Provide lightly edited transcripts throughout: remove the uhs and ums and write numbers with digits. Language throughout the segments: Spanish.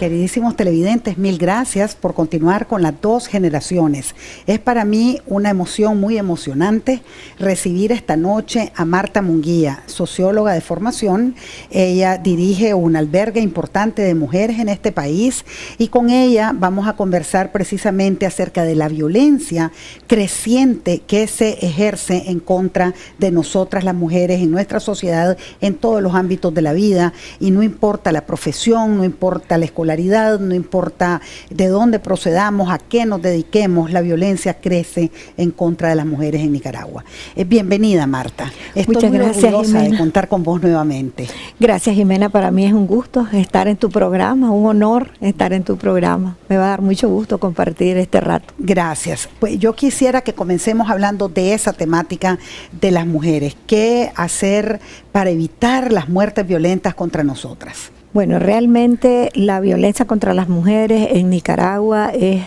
Queridísimos televidentes, mil gracias por continuar con las dos generaciones. Es para mí una emoción muy emocionante recibir esta noche a Marta Munguía, socióloga de formación. Ella dirige un albergue importante de mujeres en este país y con ella vamos a conversar precisamente acerca de la violencia creciente que se ejerce en contra de nosotras las mujeres en nuestra sociedad en todos los ámbitos de la vida, y no importa la profesión, no importa la escolaridad, no importa de dónde procedamos, a qué nos dediquemos, la violencia crece en contra de las mujeres en Nicaragua. Bienvenida, Marta. Estoy muy orgullosa de contar con vos nuevamente. Gracias, Jimena. Para mí es un gusto estar en tu programa, un honor estar en tu programa. Me va a dar mucho gusto compartir este rato. Gracias. Pues yo quisiera que comencemos hablando de esa temática de las mujeres. ¿Qué hacer para evitar las muertes violentas contra nosotras? Bueno, realmente la violencia contra las mujeres en Nicaragua es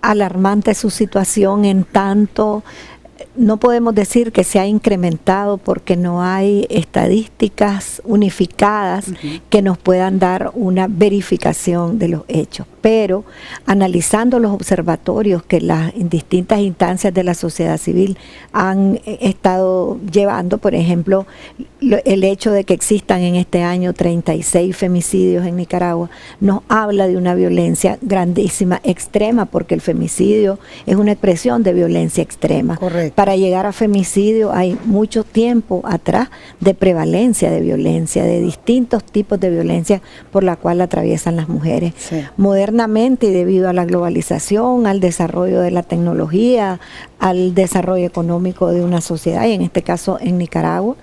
alarmante su situación, en tanto no podemos decir que se ha incrementado porque no hay estadísticas unificadas que nos puedan dar una verificación de los hechos. Pero analizando los observatorios que las distintas instancias de la sociedad civil han estado llevando, por ejemplo, el hecho de que existan en este año 36 femicidios en Nicaragua, nos habla de una violencia grandísima, extrema, porque el femicidio es una expresión de violencia extrema. Correcto. Para llegar a femicidio hay mucho tiempo atrás de prevalencia de violencia, de distintos tipos de violencia por la cual atraviesan las mujeres. Sí. Modernamente, y debido a la globalización, al desarrollo de la tecnología, al desarrollo económico de una sociedad, y en este caso en Nicaragua,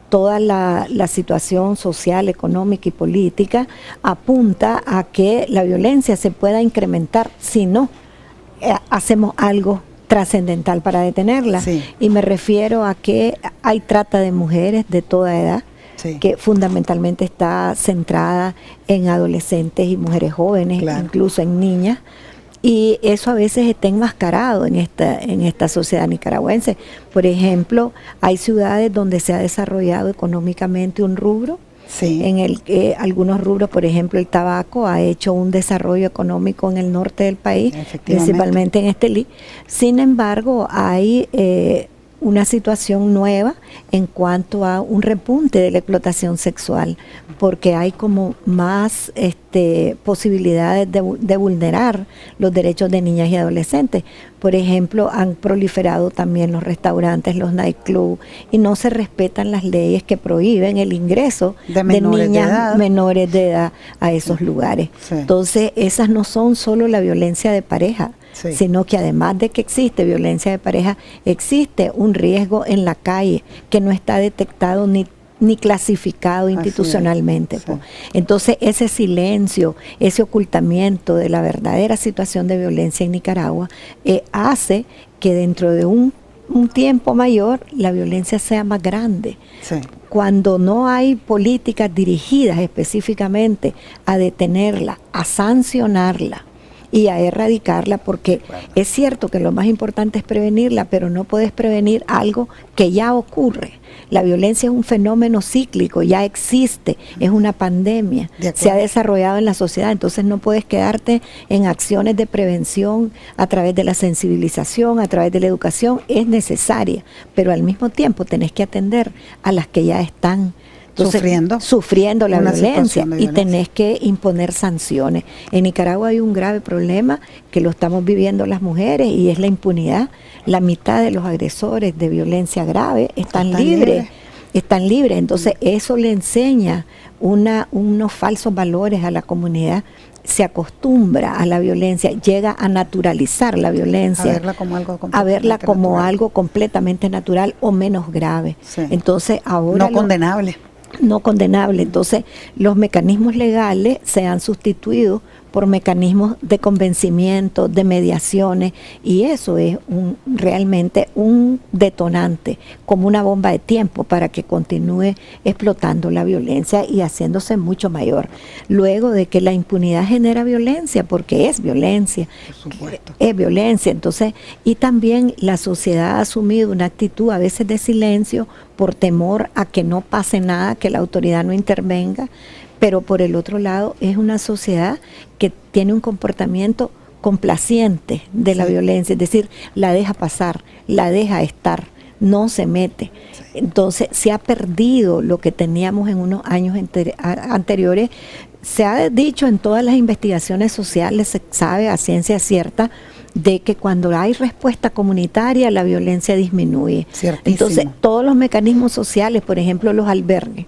toda la situación social, económica y política apunta a que la violencia se pueda incrementar si no hacemos algo trascendental para detenerla. Sí. Y me refiero a que hay trata de mujeres de toda edad, sí, que fundamentalmente está centrada en adolescentes y mujeres jóvenes, claro, incluso en niñas, y eso a veces está enmascarado en esta sociedad nicaragüense. Por ejemplo, hay ciudades donde se ha desarrollado económicamente un rubro, sí, en el que algunos rubros, por ejemplo el tabaco, ha hecho un desarrollo económico en el norte del país, principalmente en Estelí. Sin embargo, hay una situación nueva en cuanto a un repunte de la explotación sexual, porque hay como más posibilidades de vulnerar los derechos de niñas y adolescentes. Por ejemplo, han proliferado también los restaurantes, los nightclubs, y no se respetan las leyes que prohíben el ingreso de niñas menores de edad a esos lugares. Sí. Entonces, esas no son solo la violencia de pareja, sí, sino que además de que existe violencia de pareja, existe un riesgo en la calle que no está detectado ni clasificado institucionalmente. Sí. Entonces, ese silencio, ese ocultamiento de la verdadera situación de violencia en Nicaragua hace que dentro de un tiempo mayor la violencia sea más grande. Sí. Cuando no hay políticas dirigidas específicamente a detenerla, a sancionarla y a erradicarla, porque es cierto que lo más importante es prevenirla, pero no puedes prevenir algo que ya ocurre. La violencia es un fenómeno cíclico, ya existe, es una pandemia, se ha desarrollado en la sociedad, entonces no puedes quedarte en acciones de prevención a través de la sensibilización, a través de la educación, es necesaria, pero al mismo tiempo tenés que atender a las que ya están sufriendo la violencia, y tenés que imponer sanciones. En Nicaragua hay un grave problema que lo estamos viviendo las mujeres, y es la impunidad. La mitad de los agresores de violencia grave están libres. Entonces eso le enseña unos falsos valores a la comunidad. Se acostumbra a la violencia, llega a naturalizar la violencia, a verla como algo completamente natural o menos grave. Sí. Entonces ahora no condenable. Entonces, los mecanismos legales se han sustituido por mecanismos de convencimiento, de mediaciones, y eso es realmente un detonante, como una bomba de tiempo para que continúe explotando la violencia y haciéndose mucho mayor. Luego de que la impunidad genera violencia, porque es violencia, por supuesto, es violencia. Entonces, y también la sociedad ha asumido una actitud a veces de silencio por temor a que no pase nada, que la autoridad no intervenga, pero por el otro lado es una sociedad que tiene un comportamiento complaciente de la violencia, es decir, la deja pasar, la deja estar, no se mete. Entonces se ha perdido lo que teníamos en unos años anteriores. Se ha dicho en todas las investigaciones sociales, se sabe a ciencia cierta de que cuando hay respuesta comunitaria la violencia disminuye. Ciertísimo. Entonces todos los mecanismos sociales, por ejemplo los albergues,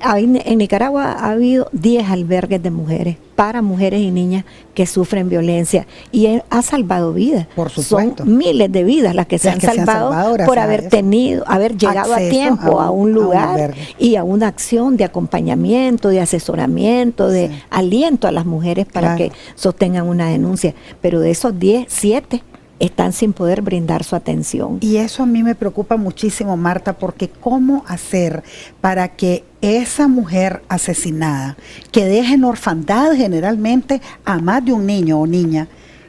en Nicaragua ha habido 10 albergues de mujeres, para mujeres y niñas que sufren violencia, y ha salvado vidas. Por supuesto. Son miles de vidas las que se han salvado por haber llegado a tiempo a un lugar y a una acción de acompañamiento, de asesoramiento, de aliento a las mujeres para que sostengan una denuncia. Pero de esos 10, 7 están sin poder brindar su atención. Y eso a mí me preocupa muchísimo, Marta, porque ¿cómo hacer para que esa mujer asesinada, que deja en orfandad generalmente a más de un niño o niña,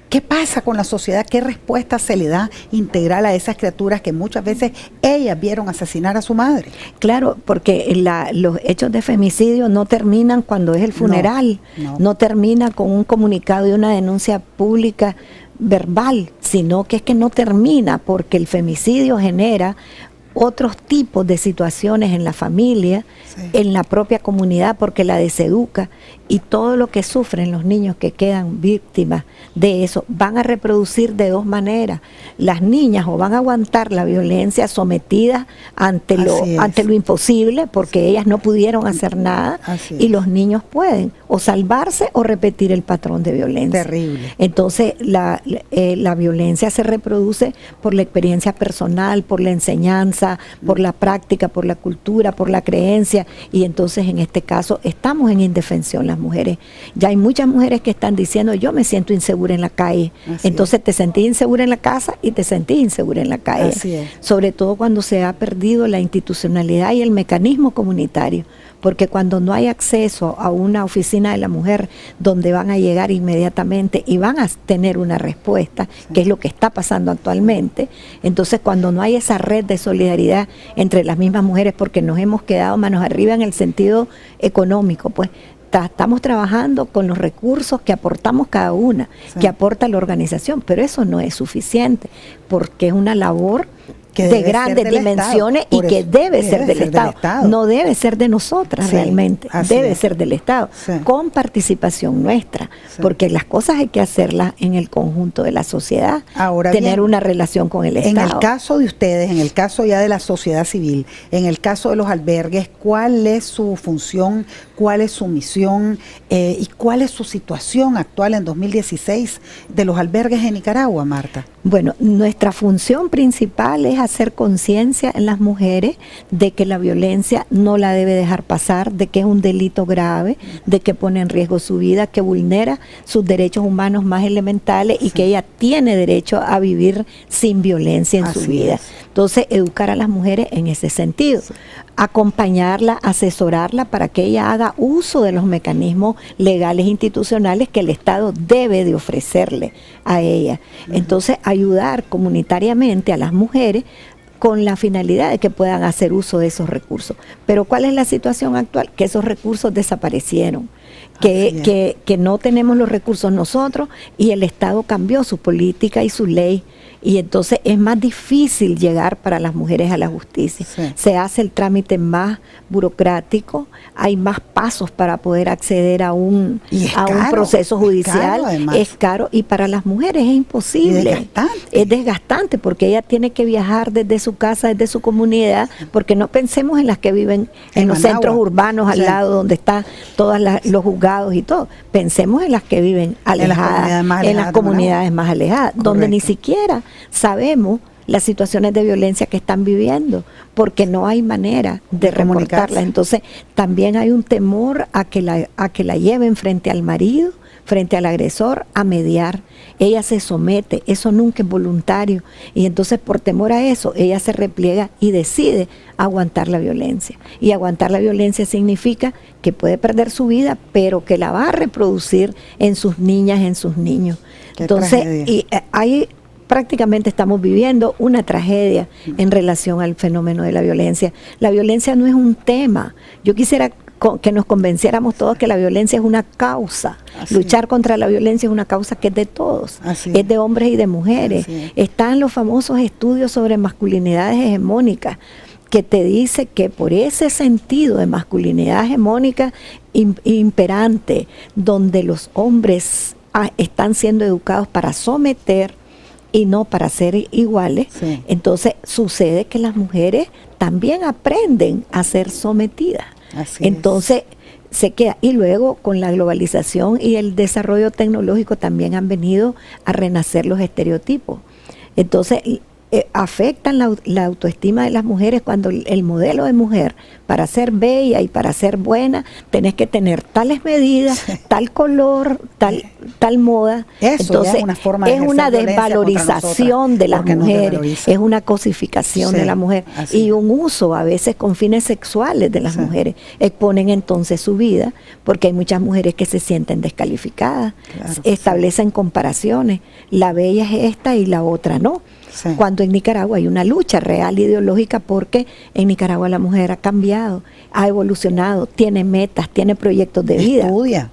qué pasa con la sociedad? ¿Qué respuesta se le da integral a esas criaturas que muchas veces ellas vieron asesinar a su madre? Claro, porque los hechos de femicidio no terminan cuando es el funeral, no termina con un comunicado y una denuncia pública verbal, sino que es que no termina, porque el femicidio genera otros tipos de situaciones en la familia, en la propia comunidad, porque la deseduca, y todo lo que sufren los niños que quedan víctimas de eso van a reproducir de dos maneras. Las niñas o van a aguantar la violencia sometidas ante lo imposible, porque ellas no pudieron hacer nada, y los niños pueden o salvarse o repetir el patrón de violencia. Terrible. Entonces la violencia se reproduce por la experiencia personal, por la enseñanza, por la práctica, por la cultura, por la creencia, y entonces en este caso estamos en indefensión las mujeres. Ya hay muchas mujeres que están diciendo: yo me siento insegura en la calle. Entonces te sentís insegura en la casa y te sentís insegura en la calle. Sobre todo cuando se ha perdido la institucionalidad y el mecanismo comunitario, porque cuando no hay acceso a una oficina de la mujer donde van a llegar inmediatamente y van a tener una respuesta, que es lo que está pasando actualmente, entonces cuando no hay esa red de solidaridad entre las mismas mujeres, porque nos hemos quedado manos arriba en el sentido económico, pues estamos trabajando con los recursos que aportamos cada una, que aporta la organización, pero eso no es suficiente, porque es una labor de grandes dimensiones y que debe ser del Estado, no debe ser de nosotras realmente, debe ser del Estado, con participación nuestra, porque las cosas hay que hacerlas en el conjunto de la sociedad, tener una relación con el Estado. En el caso de ustedes, en el caso ya de la sociedad civil, en el caso de los albergues, ¿cuál es su función, cuál es su misión y cuál es su situación actual en 2016 de los albergues en Nicaragua, Marta? Bueno, nuestra función principal es hacer conciencia en las mujeres de que la violencia no la debe dejar pasar, de que es un delito grave, de que pone en riesgo su vida, que vulnera sus derechos humanos más elementales y que ella tiene derecho a vivir sin violencia en su vida. Entonces, educar a las mujeres en ese sentido, acompañarla, asesorarla para que ella haga uso de los mecanismos legales e institucionales que el Estado debe de ofrecerle a ella. Entonces, ayudar comunitariamente a las mujeres con la finalidad de que puedan hacer uso de esos recursos. Pero ¿cuál es la situación actual? Que esos recursos desaparecieron, que no tenemos los recursos nosotros y el Estado cambió su política y su ley. Y entonces es más difícil llegar para las mujeres a la justicia. Se hace el trámite más burocrático, hay más pasos para poder acceder a un proceso judicial. Es caro y para las mujeres es imposible. Es desgastante porque ella tiene que viajar desde su casa, desde su comunidad, porque no pensemos en las que viven en los centros urbanos al lado donde están todos los juzgados y todo. Pensemos en las que viven alejadas, en las comunidades más alejadas, donde ni siquiera sabemos las situaciones de violencia que están viviendo, porque no hay manera de reportarlas. Entonces también hay un temor a que la lleven frente al marido, frente al agresor, a mediar. Ella se somete, eso nunca es voluntario, y entonces por temor a eso ella se repliega y decide aguantar la violencia. Y aguantar la violencia significa que puede perder su vida, pero que la va a reproducir en sus niñas, en sus niños. Entonces prácticamente estamos viviendo una tragedia en relación al fenómeno de la violencia. La violencia no es un tema. Yo quisiera que nos convenciéramos todos que la violencia es una causa. Luchar contra la violencia es una causa que es de todos, es de hombres y de mujeres. Están los famosos estudios sobre masculinidades hegemónicas, que te dice que por ese sentido de masculinidad hegemónica imperante, donde los hombres están siendo educados para someter y no para ser iguales, entonces sucede que las mujeres también aprenden a ser sometidas. Entonces se queda, y luego con la globalización y el desarrollo tecnológico también han venido a renacer los estereotipos. Entonces afectan la autoestima de las mujeres cuando el modelo de mujer, para ser bella y para ser buena, tenés que tener tales medidas, tal color, tal moda. Eso entonces es una forma de es una desvalorización de las mujeres, es una cosificación de la mujer y un uso a veces con fines sexuales de las mujeres. Exponen entonces su vida, porque hay muchas mujeres que se sienten descalificadas, establecen comparaciones, la bella es esta y la otra no. Cuando en Nicaragua hay una lucha real ideológica, porque en Nicaragua la mujer ha cambiado, ha evolucionado, tiene metas, tiene proyectos de vida.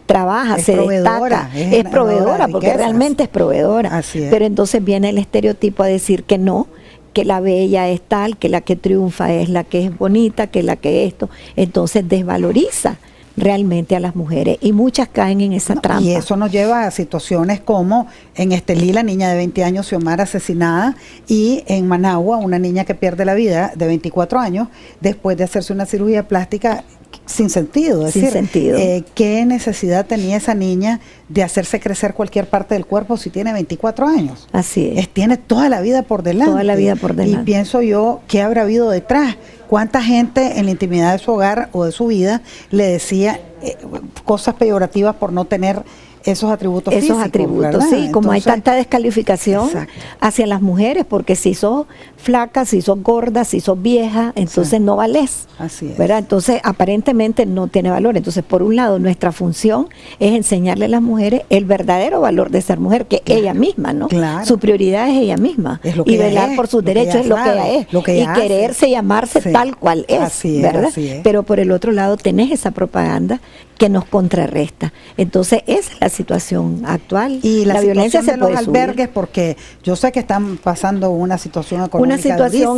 Trabaja, se destaca, es proveedora, porque realmente es proveedora. Pero entonces viene el estereotipo a decir que no, que la bella es tal, que la que triunfa es la que es bonita, que la que esto, entonces desvaloriza realmente a las mujeres, y muchas caen en esa trampa. Y eso nos lleva a situaciones como en Estelí, la niña de 20 años, Xiomara, asesinada, y en Managua, una niña que pierde la vida de 24 años después de hacerse una cirugía plástica sin sentido. Es decir, ¿qué necesidad tenía esa niña de hacerse crecer cualquier parte del cuerpo si tiene 24 años? Así es. Tiene toda la vida por delante. Toda la vida por delante. Y pienso yo, ¿qué habrá habido detrás? ¿Cuánta gente en la intimidad de su hogar o de su vida le decía cosas peyorativas por no tener esos atributos físicos? Esos atributos, ¿verdad? Sí, como hay tanta descalificación hacia las mujeres, porque si sos flaca, si sos gorda, si sos vieja, entonces no valés. Así es. ¿Verdad? Entonces aparentemente no tiene valor. Entonces, por un lado, nuestra función es enseñarle a las mujeres el verdadero valor de ser mujer, que ella misma, ¿no? Su prioridad es ella misma. Es lo que y velar por sus derechos es lo que ella es. Y quererse llamarse tal cual es, ¿verdad? Pero por el otro lado tenés esa propaganda que nos contrarresta. Entonces, esa es la situación actual. Y la violencia de los albergues, porque yo sé que están pasando una situación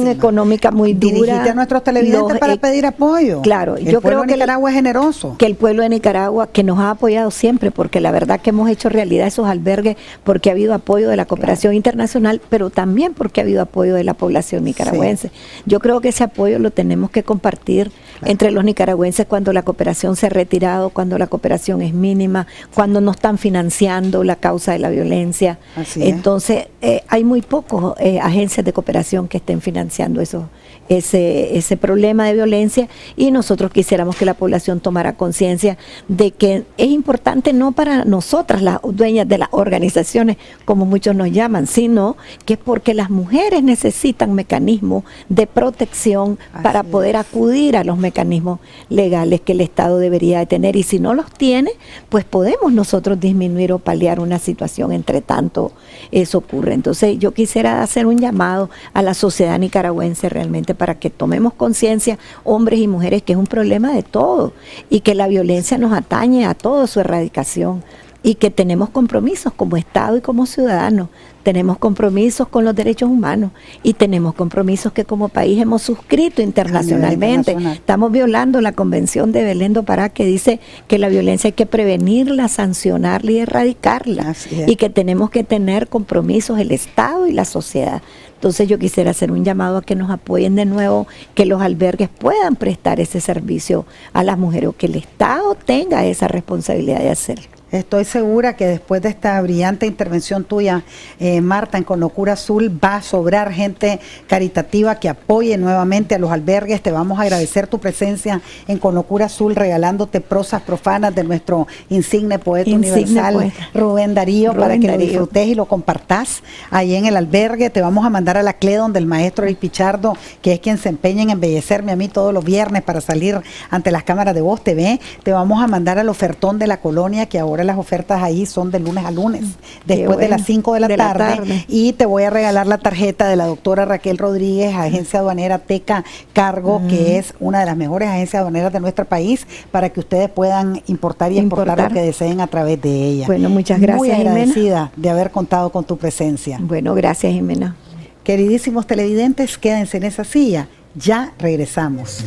económica muy dura. Dirigiste a nuestros televidentes para pedir apoyo. Claro, yo creo que Nicaragua es generoso. Que el pueblo de Nicaragua, que nos ha apoyado siempre, porque la verdad que hemos hecho realidad esos albergues, porque ha habido apoyo de la cooperación internacional, pero también porque ha habido apoyo de la población nicaragüense. Yo creo que ese apoyo lo tenemos que compartir entre los nicaragüenses cuando la cooperación se ha retirado, cuando la cooperación es mínima, cuando no están financiando la causa de la violencia. Entonces, hay muy pocos agencias de cooperación que estén financiando ese problema de violencia, y nosotros quisiéramos que la población tomara conciencia de que es importante no para nosotras, las dueñas de las organizaciones, como muchos nos llaman, sino que es porque las mujeres necesitan mecanismos de protección para poder acudir a los mecanismos legales que el Estado debería de tener, y si no los tiene, pues podemos nosotros disminuir o paliar una situación entre tanto eso ocurre. Entonces yo quisiera hacer un llamado a la sociedad nicaragüense realmente para que tomemos conciencia, hombres y mujeres, que es un problema de todo y que la violencia nos atañe a toda su erradicación, y que tenemos compromisos como Estado y como ciudadanos, tenemos compromisos con los derechos humanos y tenemos compromisos que como país hemos suscrito internacionalmente. Estamos violando la Convención de Belén do Pará, que dice que la violencia hay que prevenirla, sancionarla y erradicarla, y que tenemos que tener compromisos el Estado y la sociedad. Entonces yo quisiera hacer un llamado a que nos apoyen de nuevo, que los albergues puedan prestar ese servicio a las mujeres, o que el Estado tenga esa responsabilidad de hacerlo. Estoy segura que después de esta brillante intervención tuya, Marta, en Con Locura Azul, va a sobrar gente caritativa que apoye nuevamente a los albergues. Te vamos a agradecer tu presencia en Con Locura Azul, regalándote prosas profanas de nuestro insigne poeta universal, Rubén Darío, para que lo disfrutes y lo compartas ahí en el albergue. Te vamos a mandar a la Cledon del maestro Eric Pichardo, que es quien se empeña en embellecerme a mí todos los viernes para salir ante las cámaras de Voz TV. Te vamos a mandar al ofertón de la colonia, que ahora siempre las ofertas ahí son de lunes a lunes, después de las 5 de la tarde. Y te voy a regalar la tarjeta de la doctora Raquel Rodríguez, agencia aduanera Teca Cargo, que es una de las mejores agencias aduaneras de nuestro país, para que ustedes puedan importar y exportar lo que deseen a través de ella. Bueno, muchas gracias, muy agradecida, Jimena, de haber contado con tu presencia. Bueno, gracias, Jimena. Queridísimos televidentes, quédense en esa silla, ya regresamos.